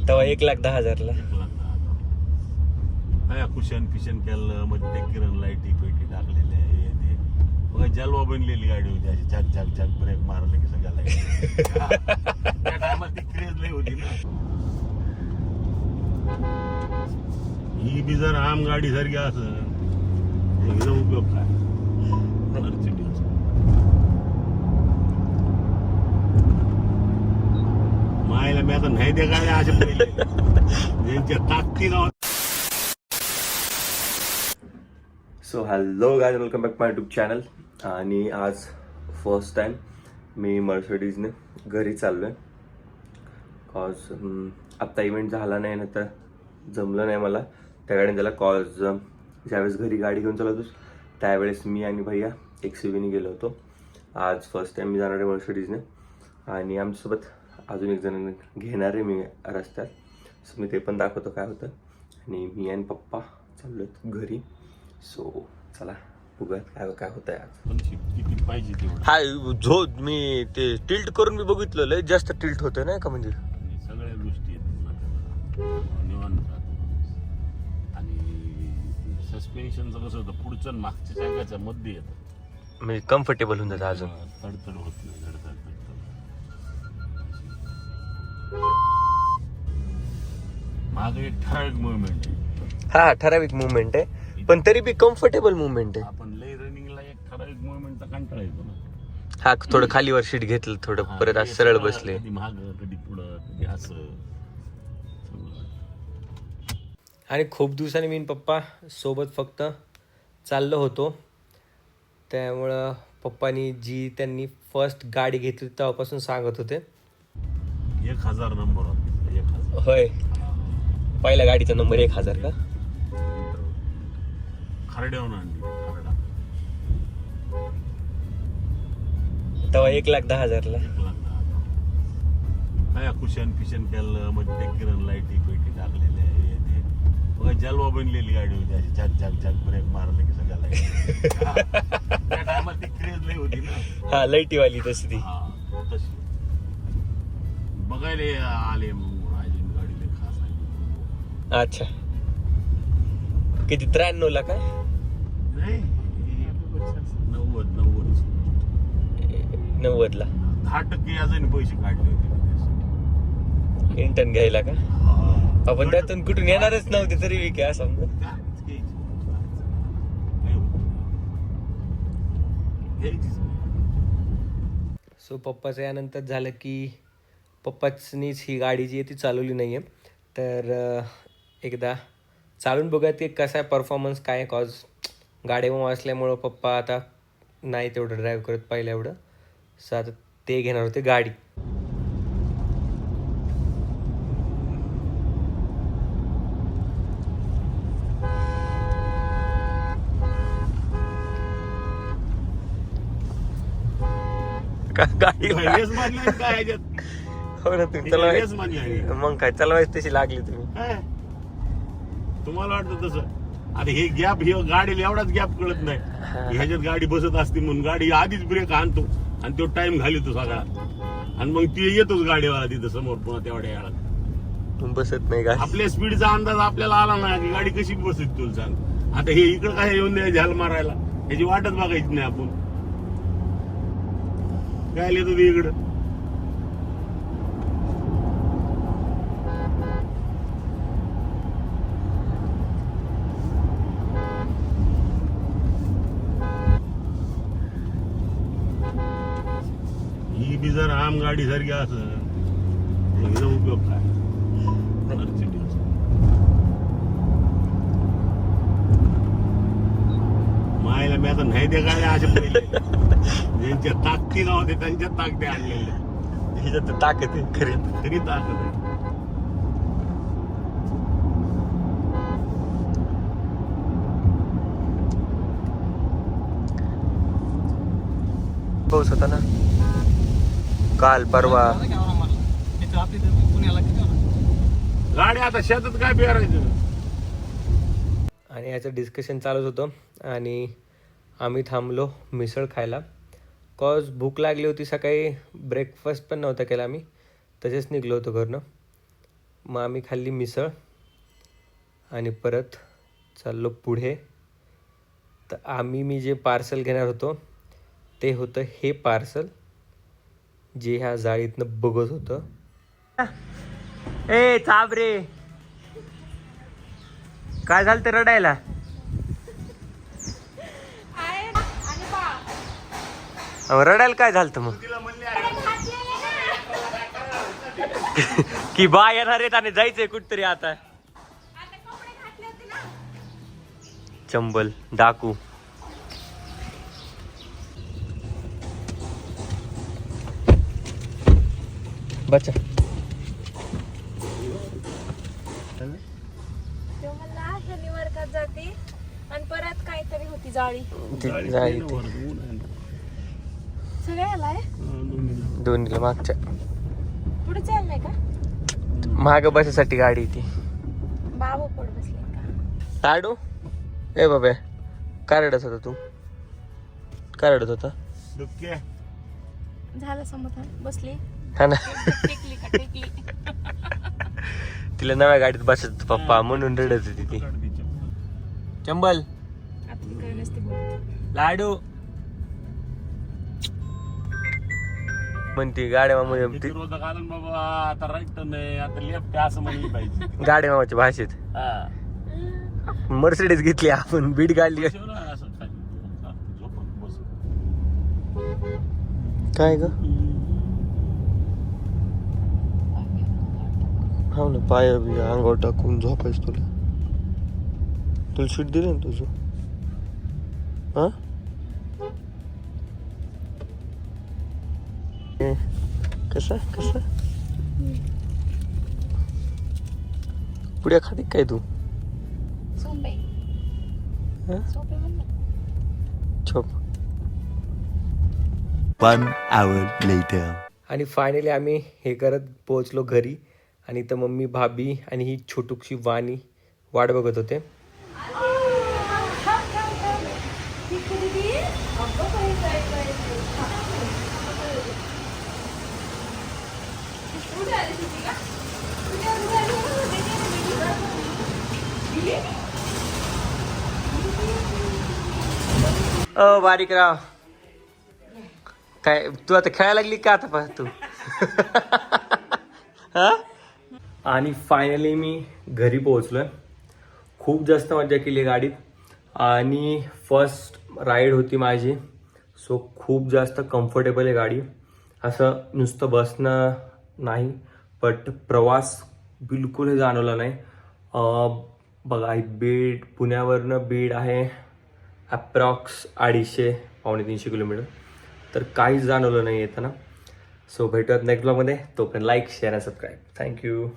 तेव्हा 1,10,000ला. 1,10,000 काय cushion fission केलं मध्ये ते किरण लाईटी पेटी टाकलेले हे ते बघा जलवा बनलेली गाडी होती अशी झाक झाक झाक ब्रेक मारले की सगळ्या लाईट त्या टायमात ती क्रेज लई होती ना. ही बी जर आम गाडी सारखी असं उपयोग काय मायला मी आता नाही ते गाड्या अशा त्यांच्या ताकदीनं. So hello guys, welcome back my YouTube channel. आणि आज फर्स्ट टाइम मी मर्सिडीजने घरी चाललो आहे. कॉज आत्ता इव्हेंट झाला नाही ना, तर जमलं नाही मला त्या गाडीने त्याला. कॉज ज्यावेळेस घरी गाडी घेऊन चालवतोस त्यावेळेस मी आणि भैया XUV गेलो होतो. आज फर्स्ट टाइम मी जाणार आहे मर्सिडीजने आणि आमच्यासोबत अजून एक जण घेणार आहे मी रस्त्यात. सो मी ते पण दाखवतो काय होतं. आणि मी आणि पप्पा चाललो आहेत घरी. सो चला बघूयात काय काय होतं आहे आज. किती पाहिजे तेवढं. हा जो मी ते टिल्ट करून मी बघितलं, लय जास्त टिल्ट होतं नाही का, म्हणजे सगळ्या गोष्टी आहेत निवांत राहतो. आणि सस्पेन्शनचं कसं होतं, पुढचं आणि मागच्या चाकाच्या मध्ये येतं, म्हणजे कम्फर्टेबल होऊन जातं अजून. तडतड होत नाही. धडधड मागे एक ठराविक मुवमेंट आहे. हा ठराविक मुवमेंट आहे, पण तरी बी कम्फर्टेबल मुवमेंट आहे. आपण लय रनिंगला एक ठराविक मुवमेंटचा कंटाळा येतो ना. हा थोडं खालीवर शीट घेतलं, थोडं परत असं सरळ बसले. कधी मागं कधी पुढं कधी असं. आणि खूप दिवसांनी मी पप्पा सोबत फक्त चाललो होतो, त्यामुळं पप्पानी जी त्यांनी फर्स्ट गाडी घेतली तेव्हापासून सांगत होते. 1,000 नंबर होता. 1,000. होय, पहिल्या गाडीचा नंबर 1,000 का? खरड्याहून आणली. खरडा तेव्हा 1,10,000ला. 1,10,000 काय कुशन फिशन केलं मध्ये ते किरण लाईटी पेटी टाकलेले हे ते बघा जलवा बनलेली गाडी होती अशी झाक झाक झाक ब्रेक मारले की सगळ्या लाईट त्या टायमात ती क्रेज लई होती ना. हा लाईटीवाली तशी ती. हा तशी बघायला आले मग राहिली गाडी लई खास आहे. अच्छा, किती 93ला का? नाही 90ला 10% अजून पैसे काढले होते. इंटर्न घ्यायला का? आपण त्यातून कुठून येणारच नव्हते तरी बी काय समजा. सो पप्पाचं यानंतर झालं की पप्पाचनीच ही गाडी जी आहे ती चालवली नाही आहे, तर एकदा चालून बघूयात की कसा आहे परफॉर्मन्स काय आहे. कॉज गाडी मग असल्यामुळं पप्पा आता नाही तेवढं ड्राईव्ह करत पाहिलं एवढं. सो आता ते घेणार होते गाडी. गाडी काय हो ना, तुम्ही चलवायचं मग काय चालवायचं तशी लागली तुम्ही. तुम्हाला वाटतं तसं? आता हे गॅप हे गाडीला एवढाच गॅप कळत नाही. ह्याच्यात गाडी बसत असते म्हणून गाडी आधीच ब्रेक आणतो आणि तो टाइम घालतो सगळा, आणि मग ती येतोच गाडीवाला तिथं समोर पुन्हा तेवढ्या वेळात बसत नाही गाडी. आपल्या स्पीडचा अंदाज आपल्याला आला ना की गाडी कशी बसत तुला सांग. आता हे इकडं काय येऊन नाही झाल मारायला, ह्याची वाटच बघायची नाही आपण. काय येतो ते इकडं. ही बी जर आम गाडी सारखी असं उपयोग काय. मायला मी आता नाही त्या गाड्या अशा ज्यांच्या ताकदीनं होते त्यांच्या ताकदी आणलेल्या. ह्याच्यात ताकद आहे खरी. तरी ताकद आहे. पाऊस होता ना काल परवा. गाडी आता शेतात काय बिहारायचं. आणि याचं डिस्कशन चालूच होतं आणि आम्ही थांबलो मिसळ खायला. कॉज भूक लागली होती. सकाळी ब्रेकफास्ट पण नव्हता केला आम्ही, तसेच निघलो होतो घरनं. मग आम्ही खाल्ली मिसळ आणि परत चाललो पुढे. तर मी जे पार्सल घेणार होतो ते होतं हे पार्सल, जे ह्या जाळीतनं बघत होतं. ए चाप रे, काय झालं तर रडायला? रडायला काय झालं मग? की बा येणार आहेत आणि जायचंय कुठतरी आता. चंबल डाकू. बचा शनिवार का जाते आणि परत काहीतरी होती जाळी. सगळ्याला दोन्हीला मागच्या पुढे चाललंय का? माग बसासाठी गाडी ती. बाबू पुढे बसले का? लाडू ए बाबा, काय रडत होता तू? काय रडत होता? डुबके झालं समाधान, बसली हा ना. टेकली का टेकली. तिला नव्या गाडीत बसत पप्पा म्हणून रडत होती ती. चंबल आपली काय नसते बोलत. लाडू म्हणते गाड्या मामा. रोजा घालून बाबा आता राईट नाही आता लेफ्ट असं म्हणली पाहिजे. गाड्या मामाच्या भाषेत हा. मर्सिडीज घेतली आपण, बीट काढली. ठेव ना असं खाली. झोपून बस. काय ग? हा ना, पाय बी अंगावर टाकून झोपायच तुला शीट दिली ना तुझं. हा कसं कसं पुढे खाती काय तू? सोपे हा? सोपे म्हणलं. छोप. 1 hour later. आणि फायनली आम्ही हे करत पोहोचलो घरी. आणि तर मम्मी, भाभी आणि ही छोटूशी वाणी वाट बघत होते. ओ बारीक राव, काय तू आता खेळायला लागली का आता तू? हा? आणि फायनली मी घरी पोहोचलोय. खूप जास्त मजा केली गाडीत आणि फर्स्ट राईड होती माझी. सो खूप जास्त कम्फर्टेबल आहे गाडी. असं नुसतं बसणं नाही, बट प्रवास बिलकुल हे जाणवला नाही. बघा, बीड पुण्यावरनं बीड आहे ॲप्रॉक्स 250-300 किलोमीटर. तर काहीच जाणवलं नाही येताना. सो भेटूयात नेक्स्ट ब्लॉगमध्ये. तोपर्यंत लाईक, शेअर आणि सबस्क्राईब. थँक्यू.